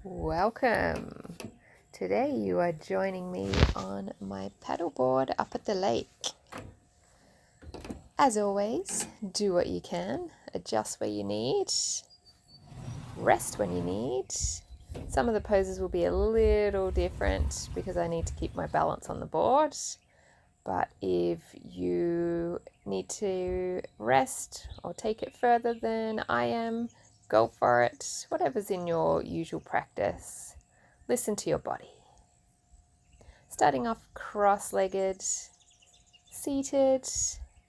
Welcome. Today you are joining me on my paddleboard up at the lake. As always, do what you can, adjust where you need, rest when you need. Some of the poses will be a little different because I need to keep my balance on the board. But if you need to rest or take it further than I am, go for it. Whatever's in your usual practice. Listen to your body. Starting off cross-legged, seated.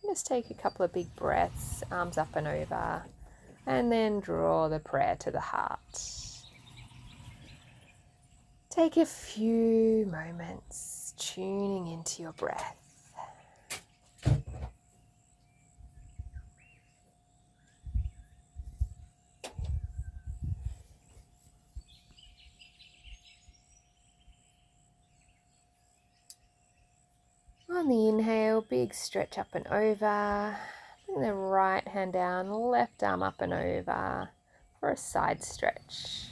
Just take a couple of big breaths, arms up and over, and then draw the prayer to the heart. Take a few moments tuning into your breath. On the inhale, big stretch up and over. Bring the right hand down, left arm up and over for a side stretch.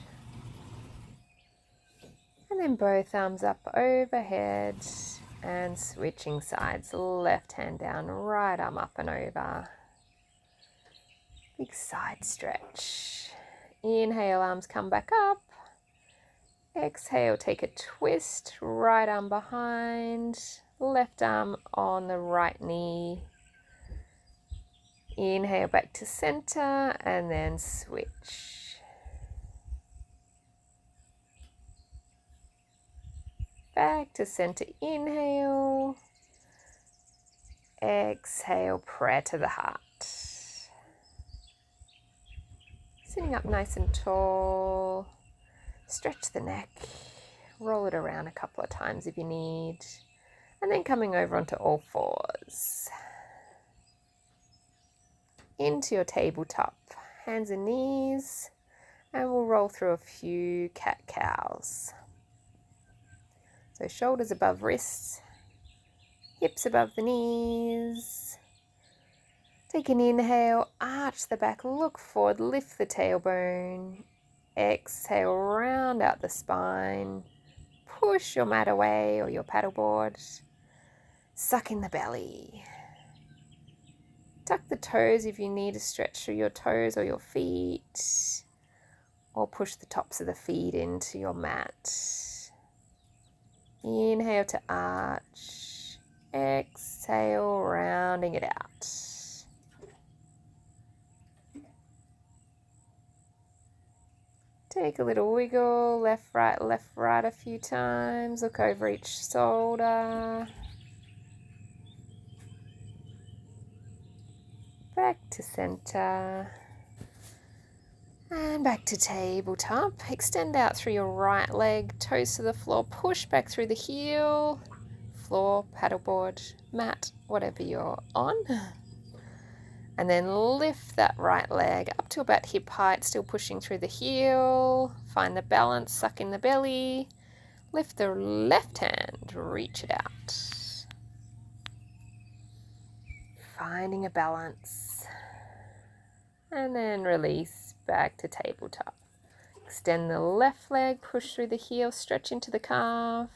And then both arms up overhead and switching sides. Left hand down, right arm up and over. Big side stretch. Inhale, arms come back up. Exhale, take a twist, right arm behind, left arm on the right knee. Inhale back to center and then switch. Back to center, inhale. Exhale, prayer to the heart. Sitting up nice and tall. Stretch the neck. Roll it around a couple of times if you need. And then coming over onto all fours. Into your tabletop. Hands and knees. And we'll roll through a few cat-cows. So shoulders above wrists. Hips above the knees. Take an inhale, arch the back, look forward, lift the tailbone. Exhale, round out the spine. Push your mat away or your paddleboard. Suck in the belly. Tuck the toes if you need to stretch through your toes or your feet. Or push the tops of the feet into your mat. Inhale to arch. Exhale, rounding it out. Take a little wiggle, left, right a few times. Look over each shoulder. Back to center. And back to tabletop. Extend out through your right leg, toes to the floor. Push back through the heel. Floor, paddleboard, mat, whatever you're on. And then lift that right leg up to about hip height, still pushing through the heel. Find the balance, suck in the belly. Lift the left hand, reach it out. Finding a balance. And then release back to tabletop. Extend the left leg, push through the heel, stretch into the calf.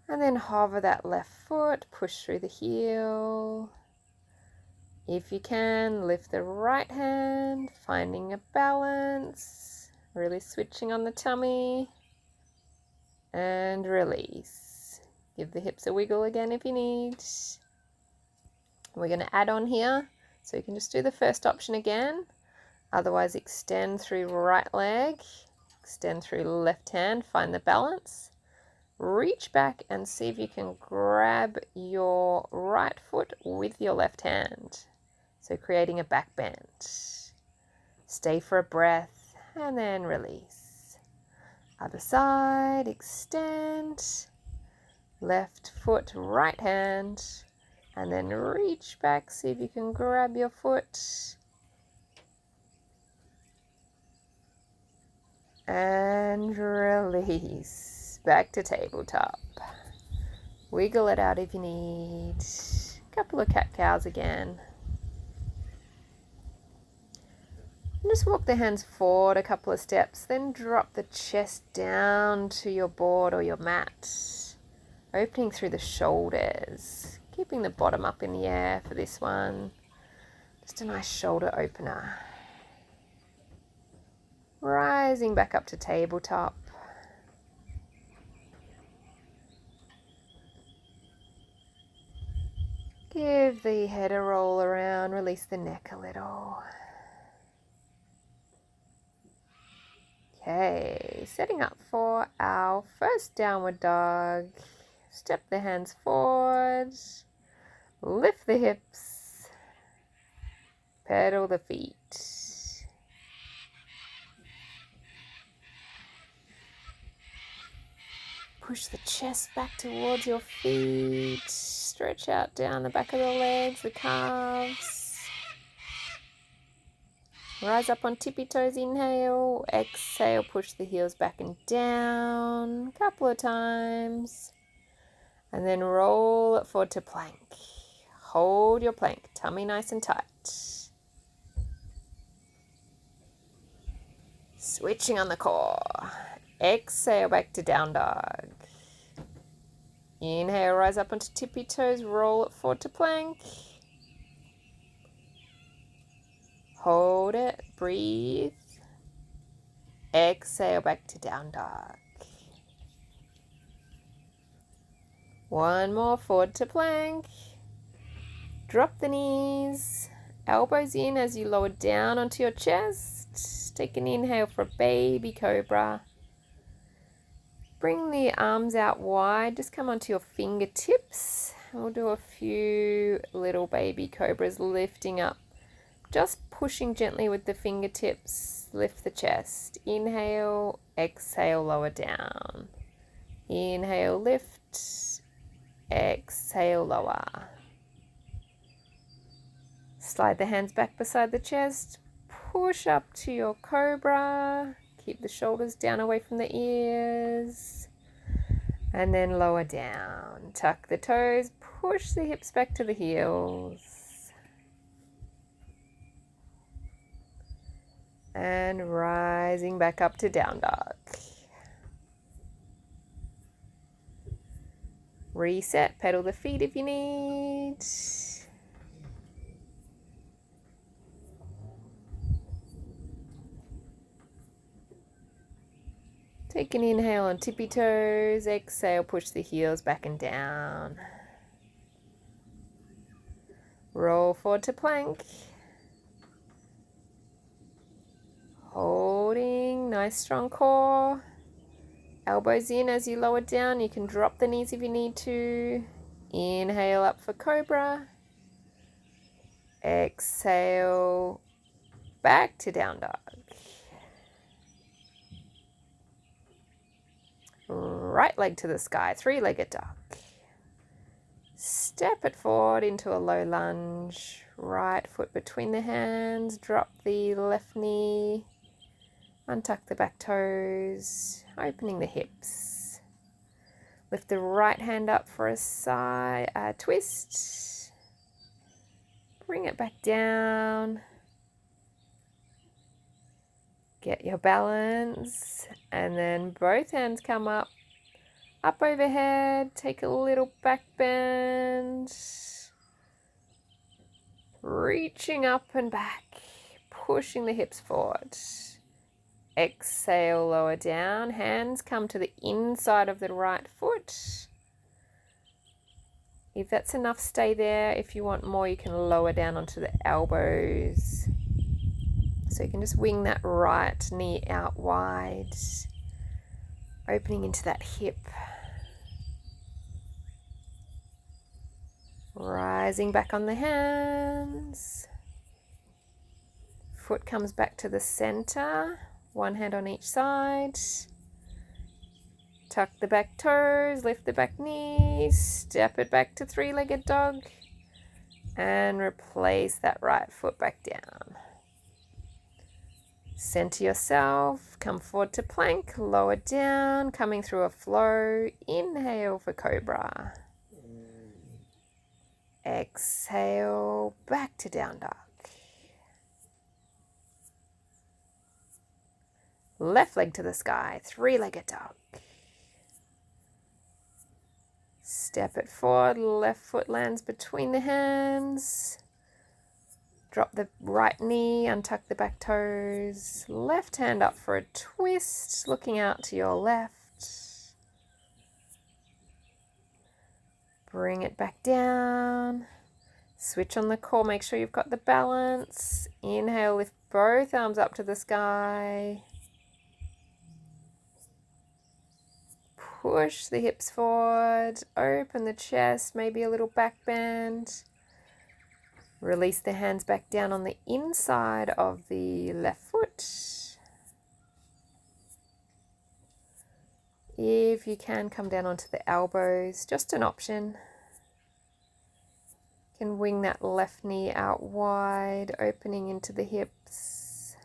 And then hover that left foot, push through the heel. If you can, lift the right hand, finding a balance, really switching on the tummy, and release. Give the hips a wiggle again if you need. We're going to add on here, so you can just do the first option again. Otherwise, extend through right leg, extend through left hand, find the balance. Reach back and see if you can grab your right foot with your left hand. So creating a back bend. Stay for a breath and then release. Other side, extend. Left foot, right hand. And then reach back, see if you can grab your foot. And release. Back to tabletop. Wiggle it out if you need. Couple of cat-cows again. And just walk the hands forward a couple of steps, then drop the chest down to your board or your mat, opening through the shoulders, keeping the bottom up in the air for this one. Just a nice shoulder opener. Rising back up to tabletop. Give the head a roll around, release the neck a little. Okay, setting up for our first downward dog. Step the hands forward, lift the hips, pedal the feet. Push the chest back towards your feet. Stretch out down the back of the legs, the calves. Rise up on tippy toes, inhale. Exhale, push the heels back and down a couple of times. And then roll it forward to plank. Hold your plank, tummy nice and tight. Switching on the core. Exhale, back to down dog. Inhale, rise up onto tippy toes, roll it forward to plank. Hold it, breathe. Exhale, back to down dog. One more, forward to plank. Drop the knees, elbows in as you lower down onto your chest. Take an inhale for baby cobra. Bring the arms out wide, just come onto your fingertips. We'll do a few little baby cobras lifting up. Just pushing gently with the fingertips, lift the chest. Inhale, exhale, lower down. Inhale, lift. Exhale, lower. Slide the hands back beside the chest. Push up to your cobra. Keep the shoulders down away from the ears. And then lower down. Tuck the toes. Push the hips back to the heels. And rising back up to down dog. Reset, pedal the feet if you need. Take an inhale on tippy toes, exhale, push the heels back and down. Roll forward to plank. Holding, nice strong core. Elbows in as you lower down. You can drop the knees if you need to. Inhale up for cobra. Exhale, back to down dog. Right leg to the sky, three-legged dog. Step it forward into a low lunge. Right foot between the hands. Drop the left knee. Untuck the back toes. Opening the hips. Lift the right hand up for a side twist. Bring it back down. Get your balance. And then both hands come up overhead. Take a little back bend. Reaching up and back. Pushing the hips forward. Exhale, lower down. Hands come to the inside of the right foot. If that's enough, stay there. If you want more, you can lower down onto the elbows. So you can just wing that right knee out wide, opening into that hip. Rising back on the hands. Foot comes back to the center. One hand on each side. Tuck the back toes, lift the back knees, step it back to three-legged dog, and replace that right foot back down. Center yourself, come forward to plank, lower down, coming through a flow. Inhale for cobra. Exhale, back to down dog. Left leg to the sky, three-legged dog. Step it forward, left foot lands between the hands. Drop the right knee, untuck the back toes. Left hand up for a twist, looking out to your left. Bring it back down. Switch on the core, make sure you've got the balance. Inhale, lift both arms up to the sky. Push the hips forward, open the chest, maybe a little back bend. Release the hands back down on the inside of the left foot. If you can, come down onto the elbows, just an option. You can wing that left knee out wide, opening into the hips.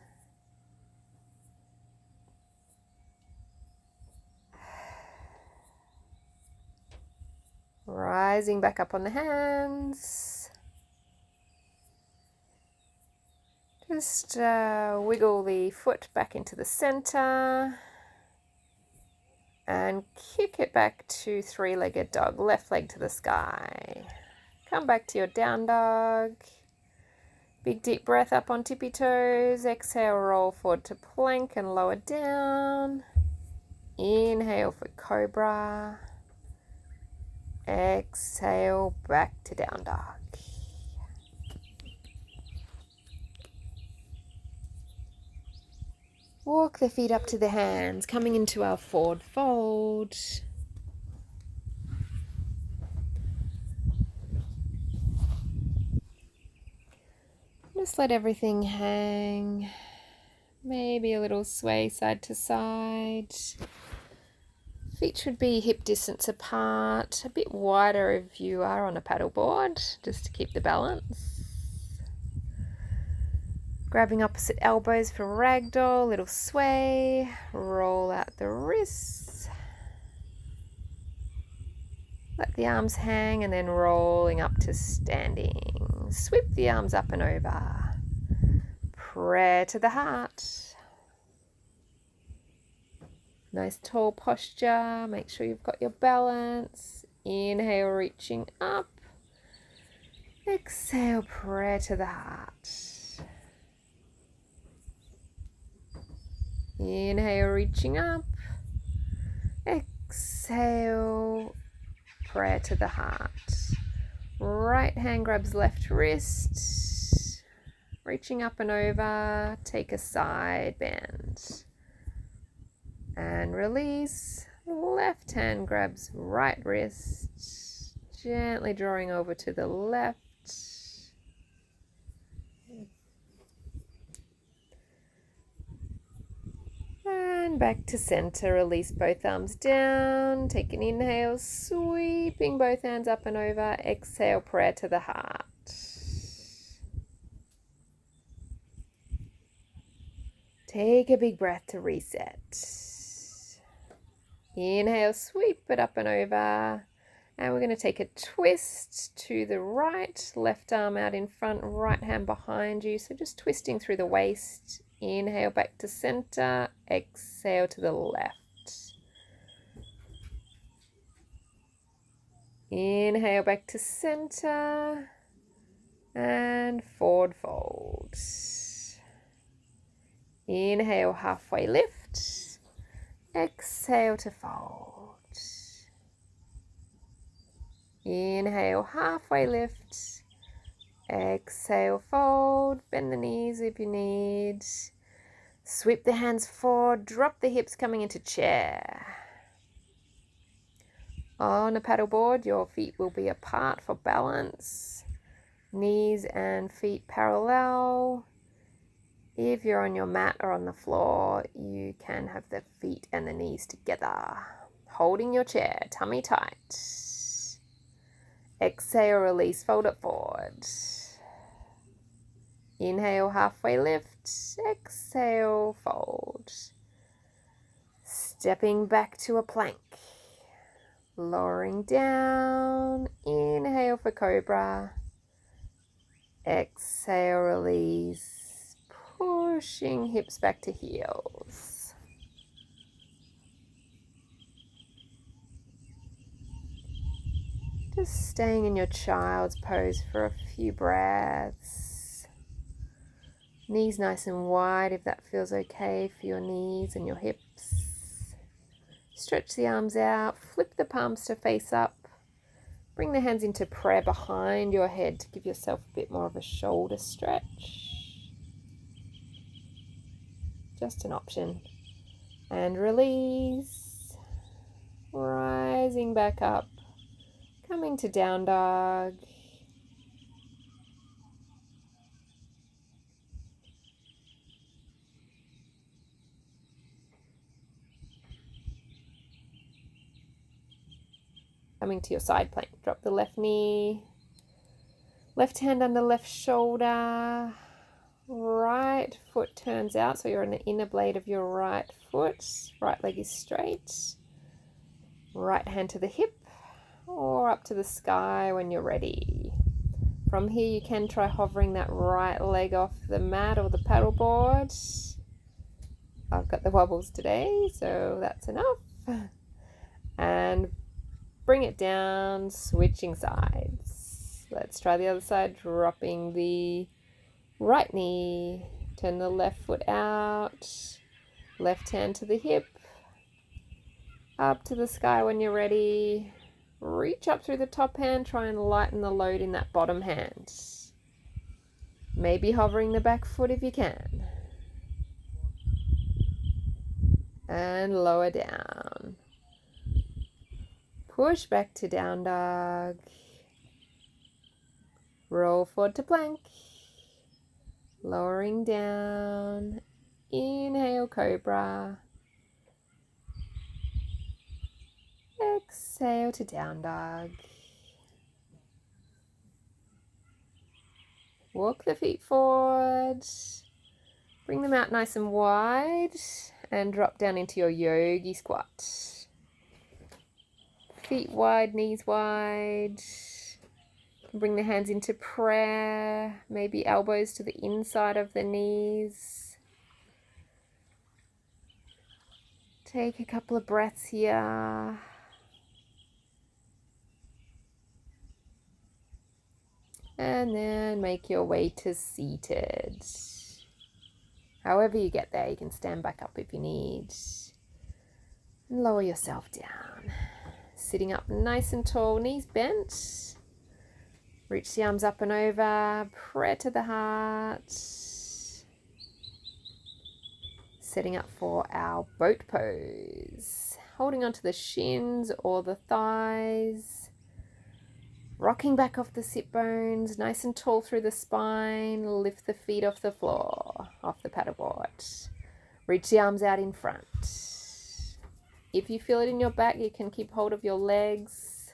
Rising back up on the hands. Just wiggle the foot back into the center and kick it back to three-legged dog, left leg to the sky. Come back to your down dog. Big deep breath up on tippy toes. Exhale, roll forward to plank and lower down. Inhale for cobra. Exhale, back to down dog. Walk the feet up to the hands, coming into our forward fold. Just let everything hang. Maybe a little sway side to side. Feet should be hip distance apart, a bit wider if you are on a paddleboard, just to keep the balance. Grabbing opposite elbows for ragdoll, little sway, roll out the wrists. Let the arms hang and then rolling up to standing. Sweep the arms up and over. Prayer to the heart. Nice tall posture, make sure you've got your balance. Inhale, reaching up. Exhale, prayer to the heart. Inhale, reaching up. Exhale, prayer to the heart. Right hand grabs left wrist. Reaching up and over, take a side bend. And release. Left hand grabs right wrist, gently drawing over to the left. And back to center, release both arms down. Take an inhale, sweeping both hands up and over. Exhale, prayer to the heart. Take a big breath to reset. Inhale, sweep it up and over. And we're going to take a twist to the right, left arm out in front, right hand behind you. So just twisting through the waist. Inhale back to center, exhale to the left. Inhale back to center and forward fold. Inhale, halfway lift. Exhale to fold. Inhale, halfway lift. Exhale, fold. Bend the knees if you need. Sweep the hands forward. Drop the hips coming into chair. On a paddleboard, your feet will be apart for balance. Knees and feet parallel. If you're on your mat or on the floor, you can have the feet and the knees together. Holding your chair, tummy tight. Exhale, release, fold it forward. Inhale, halfway lift. Exhale, fold. Stepping back to a plank. Lowering down. Inhale for cobra. Exhale, release. Pushing hips back to heels. Just staying in your child's pose for a few breaths. Knees nice and wide if that feels okay for your knees and your hips. Stretch the arms out, flip the palms to face up. Bring the hands into prayer behind your head to give yourself a bit more of a shoulder stretch. Just an option. And release. Rising back up. Coming to down dog. Coming to your side plank. Drop the left knee. Left hand under left shoulder. Right foot turns out, so you're on the inner blade of your right foot. Right leg is straight. Right hand to the hip or up to the sky when you're ready. From here you can try hovering that right leg off the mat or the paddleboard. I've got the wobbles today, so that's enough. And bring it down, switching sides. Let's try the other side, dropping the right knee, turn the left foot out, left hand to the hip, up to the sky when you're ready. Reach up through the top hand, try and lighten the load in that bottom hand. Maybe hovering the back foot if you can. And lower down. Push back to down dog. Roll forward to plank. Lowering down. Inhale, cobra. Exhale to down dog. Walk the feet forward. Bring them out nice and wide and drop down into your yogi squat. Feet wide, knees wide. Bring the hands into prayer, maybe elbows to the inside of the knees. Take a couple of breaths here. And then make your way to seated. However you get there, you can stand back up if you need. And lower yourself down. Sitting up nice and tall, knees bent. Reach the arms up and over, prayer to the heart. Setting up for our boat pose. Holding onto the shins or the thighs. Rocking back off the sit bones, nice and tall through the spine. Lift the feet off the floor, off the paddleboard. Reach the arms out in front. If you feel it in your back, you can keep hold of your legs.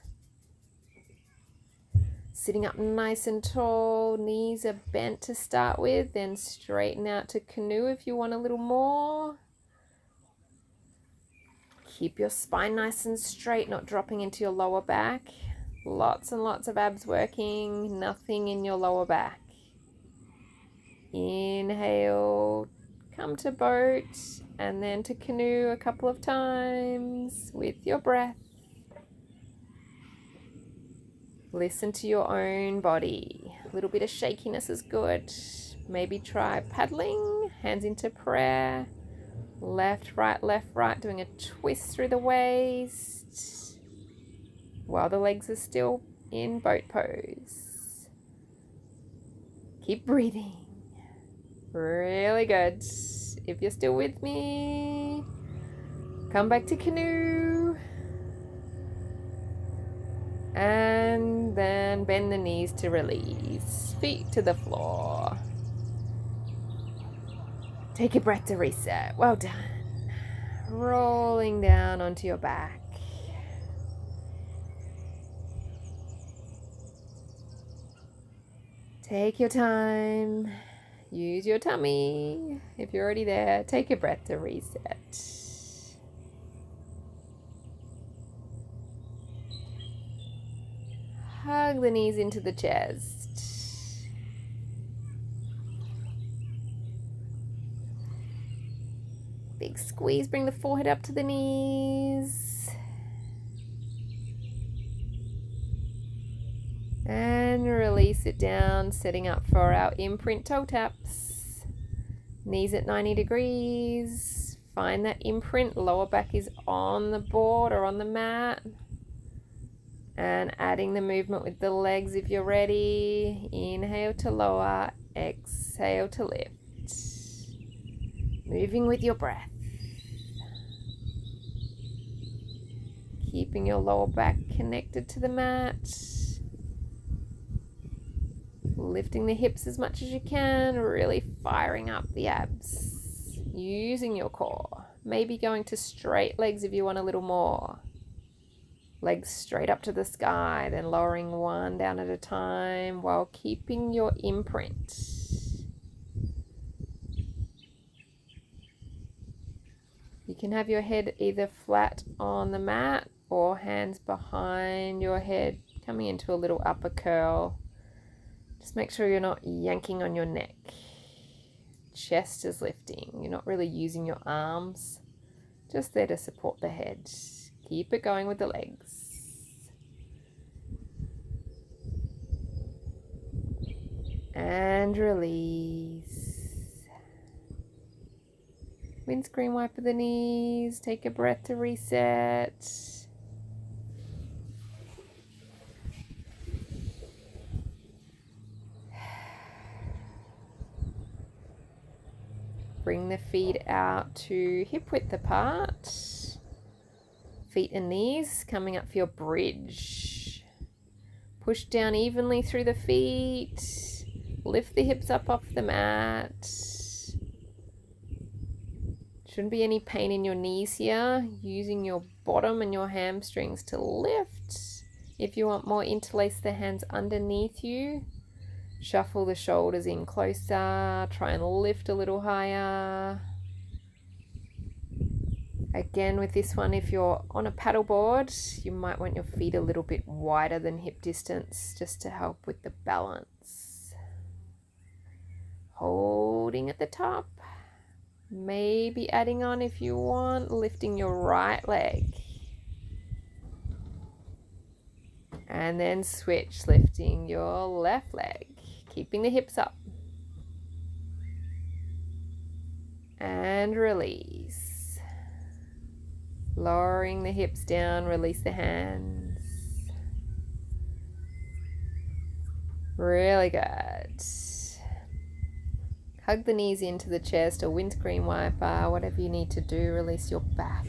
Sitting up nice and tall, knees are bent to start with, then straighten out to canoe if you want a little more. Keep your spine nice and straight, not dropping into your lower back. Lots and lots of abs working, nothing in your lower back. Inhale, come to boat, and then to canoe a couple of times with your breath. Listen to your own body. A little bit of shakiness is good. Maybe try paddling, hands into prayer. Left, right, doing a twist through the waist while the legs are still in boat pose. Keep breathing. Really good. If you're still with me, come back to canoe. And then bend the knees to release. Feet to the floor. Take a breath to reset. Well done. Rolling down onto your back. Take your time. Use your tummy. If you're already there, take a breath to reset. Hug the knees into the chest. Big squeeze, bring the forehead up to the knees. release it down, setting up for our imprint toe taps. Knees at 90 degrees. Find that imprint. Lower back is on the board or on the mat. And adding the movement with the legs if you're ready. Inhale to lower, exhale to lift. Moving with your breath. Keeping your lower back connected to the mat. Lifting the hips as much as you can, really firing up the abs. Using your core. Maybe going to straight legs if you want a little more. Legs straight up to the sky, then lowering one down at a time while keeping your imprint. You can have your head either flat on the mat or hands behind your head, coming into a little upper curl. Just make sure you're not yanking on your neck. Chest is lifting. You're not really using your arms, just there to support the head. Keep it going with the legs. And release. Windscreen wiper the knees. Take a breath to reset. Bring the feet out to hip width apart. Feet and knees coming up for your bridge. Push down evenly through the feet. Lift the hips up off the mat. Shouldn't be any pain in your knees here. Using your bottom and your hamstrings to lift. If you want more, interlace the hands underneath you. Shuffle the shoulders in closer. Try and lift a little higher. Again, with this one, if you're on a paddleboard, you might want your feet a little bit wider than hip distance just to help with the balance. Holding at the top. Maybe adding on if you want, lifting your right leg. And then switch, lifting your left leg. Keeping the hips up. And release. Lowering the hips down, release the hands. Really good. Hug the knees into the chest or windscreen wiper, whatever you need to do, release your back.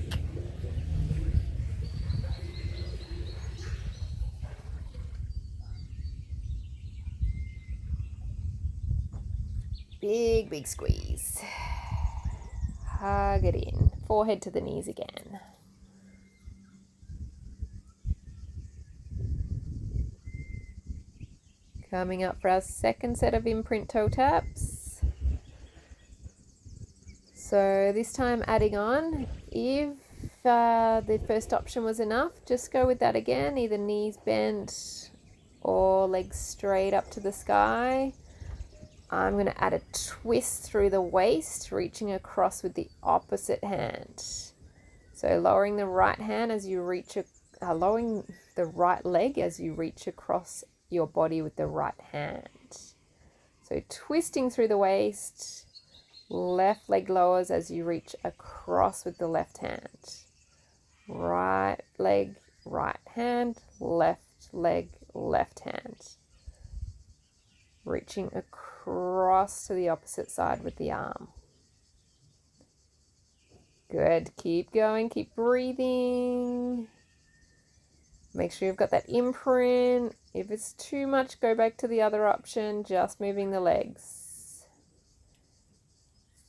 Big, big squeeze. Hug it in. Forehead to the knees again. Coming up for our second set of imprint toe taps. So this time adding on, if the first option was enough, just go with that again, either knees bent or legs straight up to the sky. I'm going to add a twist through the waist, reaching across with the opposite hand. So lowering the right hand as you reach, lowering the right leg as you reach across your body with the right hand. So twisting through the waist, left leg lowers as you reach across with the left hand. Right leg, right hand, left leg, left hand. Reaching across to the opposite side with the arm. Good. Keep going. Keep breathing. Make sure you've got that imprint. If it's too much, go back to the other option, just moving the legs.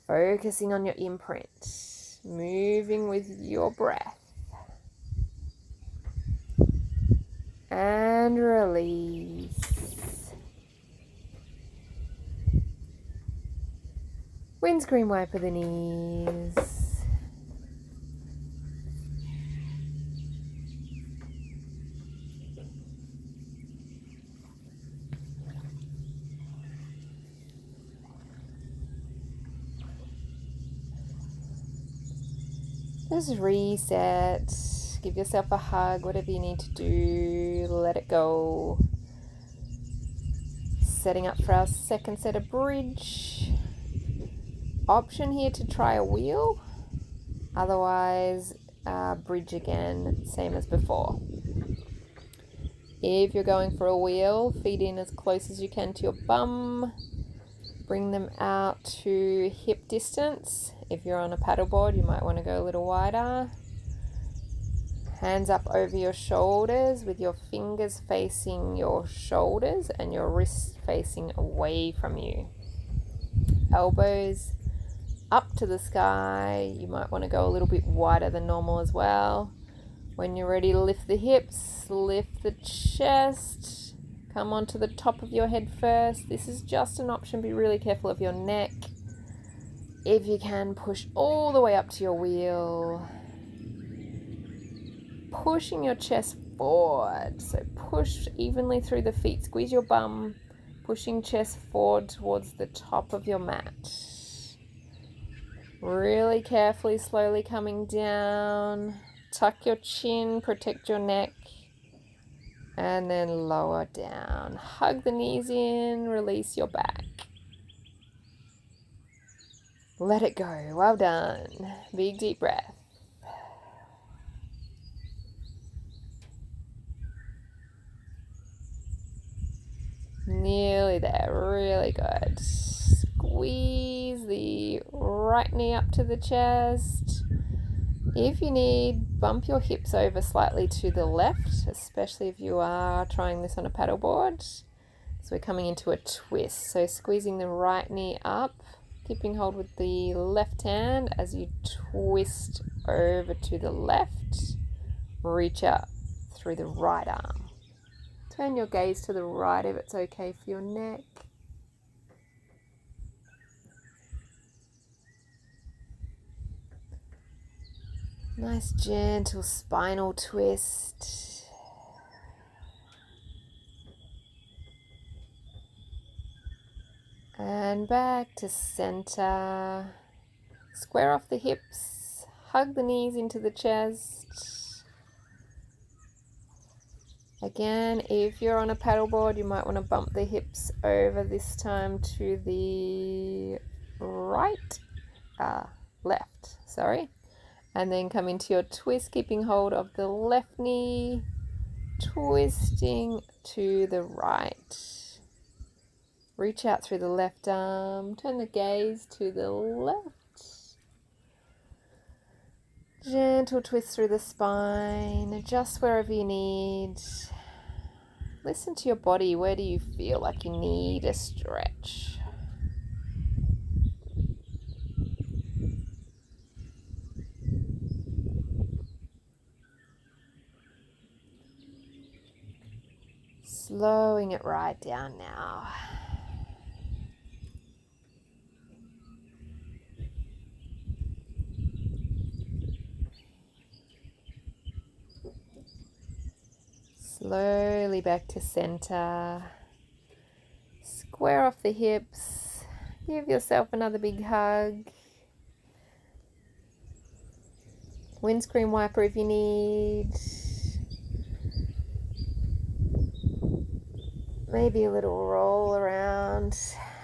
Focusing on your imprint. Moving with your breath. And release. Windscreen wiper the knees. Just reset. Give yourself a hug, whatever you need to do. Let it go. setting up for our second set of bridge. Option here to try a wheel, otherwise bridge again, same as before. If you're going for a wheel, feet in as close as you can to your bum. Bring them out to hip distance. If you're on a paddleboard, you might want to go a little wider. Hands up over your shoulders with your fingers facing your shoulders and your wrists facing away from you. Elbows up to the sky. You might want to go a little bit wider than normal as well. When you're ready to lift the hips, lift the chest. Come onto the top of your head first. This is just an option. Be really careful of your neck. If you can, push all the way up to your wheel. Pushing your chest forward. So push evenly through the feet. Squeeze your bum. Pushing chest forward towards the top of your mat. Really carefully, slowly coming down. Tuck your chin, protect your neck. And then lower down. Hug the knees in, release your back. Let it go. Well done. Big deep breath. Nearly there. Really good. Squeeze the right knee up to the chest. If you need, bump your hips over slightly to the left, especially if you are trying this on a paddleboard. So we're coming into a twist. So squeezing the right knee up, keeping hold with the left hand as you twist over to the left. Reach out through the right arm. Turn your gaze to the right if it's okay for your neck. Nice gentle spinal twist. And back to center. Square off the hips. Hug the knees into the chest. Again, if you're on a paddleboard, you might want to bump the hips over this time to the left, sorry. And then come into your twist, keeping hold of the left knee, twisting to the right. Reach out through the left arm, turn the gaze to the left. Gentle twist through the spine, adjust wherever you need. Listen to your body, where do you feel like you need a stretch? Slowing it right down now. Slowly back to center. Square off the hips. Give yourself another big hug. Windscreen wiper if you need. Maybe a little roll around.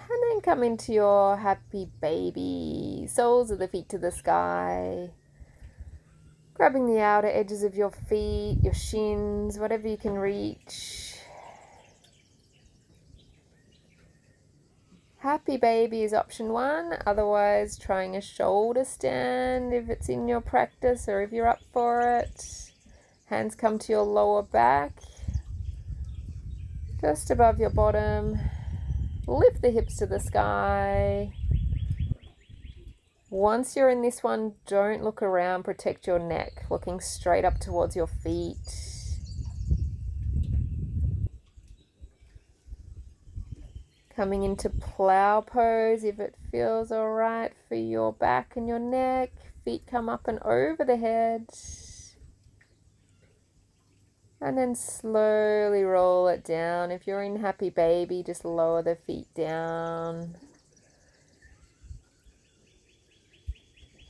And then come into your happy baby. Soles of the feet to the sky. Grabbing the outer edges of your feet, your shins, whatever you can reach. Happy baby is option 1. Otherwise, trying a shoulder stand if it's in your practice or if you're up for it. Hands come to your lower back. Just above your bottom. Lift the hips to the sky. Once you're in this one, don't look around, protect your neck, looking straight up towards your feet. Coming into plow pose if it feels all right for your back and your neck. Feet come up and over the head. And then slowly roll it down. If you're in happy baby, just lower the feet down.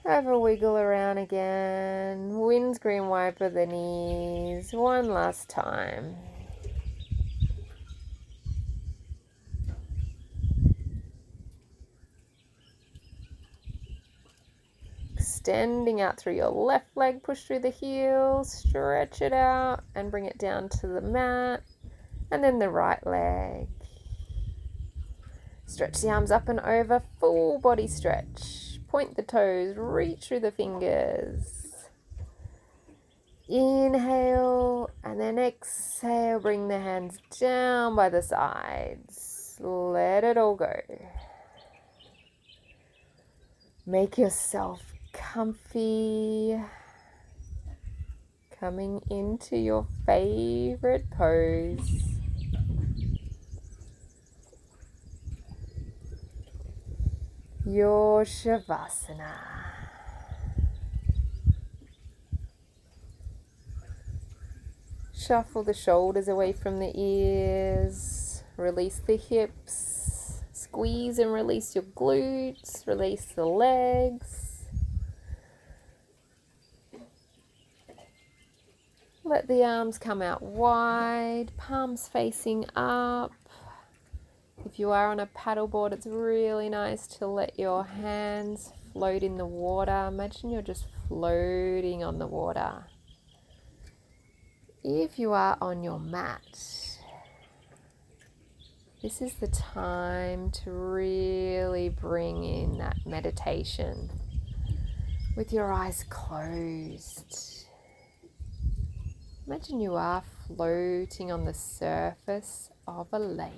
Have a wiggle around again. Windscreen wiper the knees. One last time. extending out through your left leg, push through the heel, stretch it out and bring it down to the mat. And then the right leg. Stretch the arms up and over, full body stretch. Point the toes, reach through the fingers. Inhale and then exhale, bring the hands down by the sides. Let it all go. Make yourself comfy. Coming into your favorite pose. Your savasana. Shuffle the shoulders away from the ears. Release the hips. Squeeze and release your glutes. Release the legs. Let the arms come out wide, palms facing up. If you are on a paddleboard, it's really nice to let your hands float in the water. Imagine you're just floating on the water. If you are on your mat, this is the time to really bring in that meditation with your eyes closed. Imagine you are floating on the surface of a lake.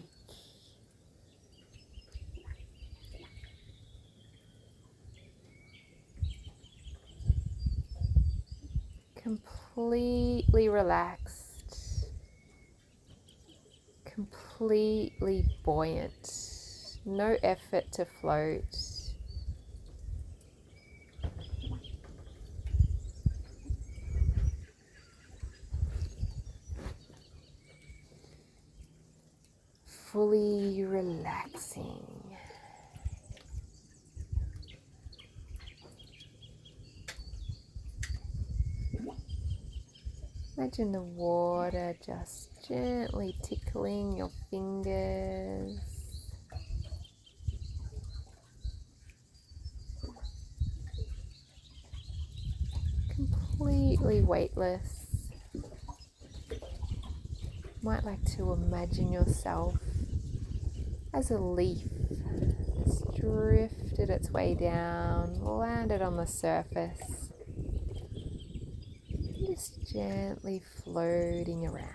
Completely relaxed, completely buoyant, no effort to float. Fully relaxing. Imagine the water just gently tickling your fingers. Completely weightless. Might like to imagine yourself as a leaf that's drifted its way down, landed on the surface. Just gently floating around.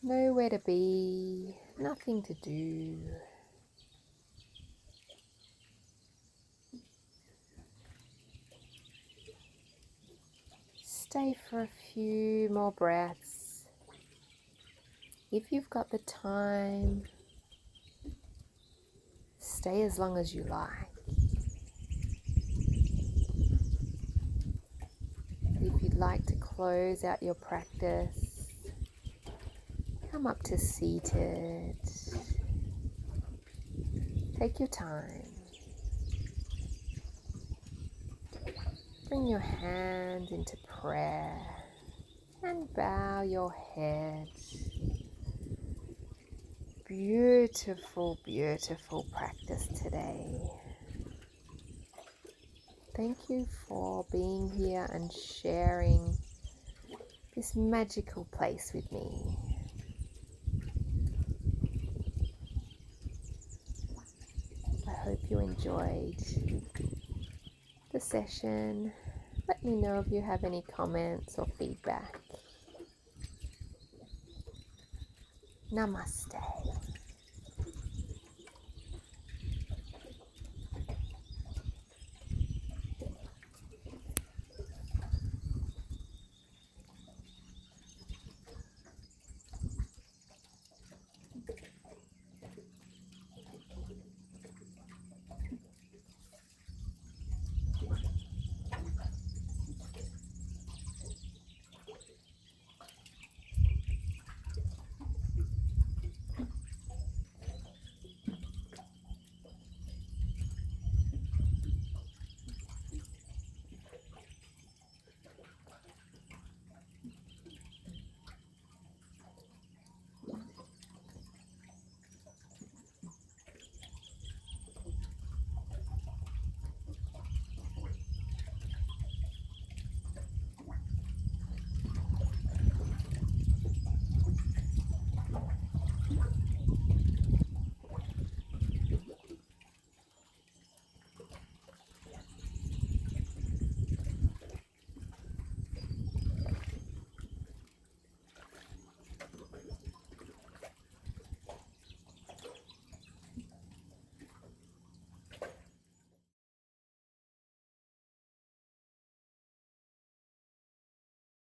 Nowhere to be, nothing to do. Stay for a few more breaths. If you've got the time, stay as long as you like. If you'd like to close out your practice, come up to seated. Take your time. Bring your hands into prayer and bow your head. Beautiful, beautiful practice today. Thank you for being here and sharing this magical place with me. I hope you enjoyed the session. Let me know if you have any comments or feedback. Namaste.